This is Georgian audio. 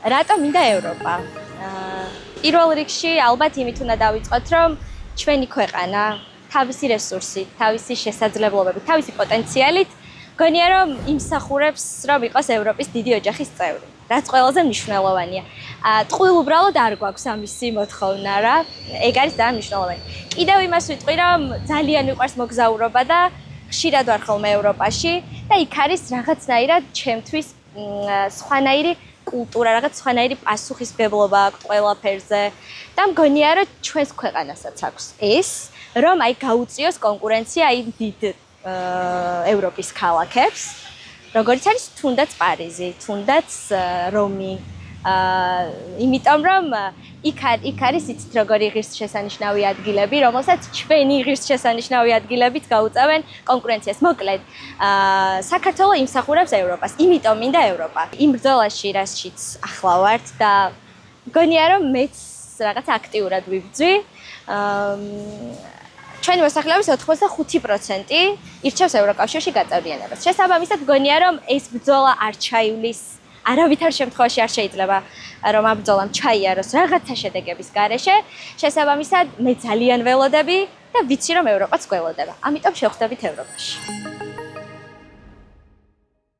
რატომ მინდა ევროპა? პირველ რიგში ალბათ იმით უნდა დავიწყოთ, რომ ჩვენი ქვეყანა თავისი რესურსით, თავისი შესაძლებლობებით, თავისი პოტენციალით გონია რომ იმსახურებს რომ იყოს ევროპის დიდი ოჯახის წევრი. რაც ყველაზე მნიშვნელოვანია. ტყუილ უბრალოდ არ გვაქვს ამისი მოთხოვნა რა. ეგ არის ძალიან მნიშვნელოვანი. კიდევ იმას ვიტყვი რომ ძალიან მიყვარს მოგზაურობა და ხშირად ვარ ხოლმე ევროპაში და იქ არის რაღაცნაირად ჩემთვის სხვანაირი კულტურა, რაღაც სხვანაირი პასუხისმგებლობა აქვს ყველაფერზე და მგონია რომ ჩვენს ქვეყანასაც აქვს ეს, რომ აი გაუწიოს კონკურენცია იმ დიდ ევროპის ქალაქებს, როგორც არის თუნდაც პარიზი, თუნდაც რომი. იმიტომ რომ იქ არის იცით როგორი ღირსშესანიშნავი ადგილები, რომელსაც ჩვენი ღირსშესანიშნავი ადგილებით გაუწევენ კონკურენციას. მოკლედ, საქართველო იმსახურებს ევროპას, იმიტომ მინდა ევროპა. იმ ბრძოლაში, რაშიც ახლა ვართ და მგონია რომ მეც რაღაც აქტიურად ვიბრძვი. ჩვენი მოსახლეობის 85% ირჩევს ევროკავშირში გაწევრიანებას. შესაბამისად, მგონია რომ ეს ბრძოლა არ ჩაივლის, არავითარ შემთხვევაში არ შეიძლება რომ ამ ბრძოლამ ჩაიაროს რაღაცა შედეგების გარეშე. შესაბამისად, მე ძალიან ველოდები და ვიცი რომ ევროპაც გველოდება. ამიტომ შევხვდებით ევროპაში.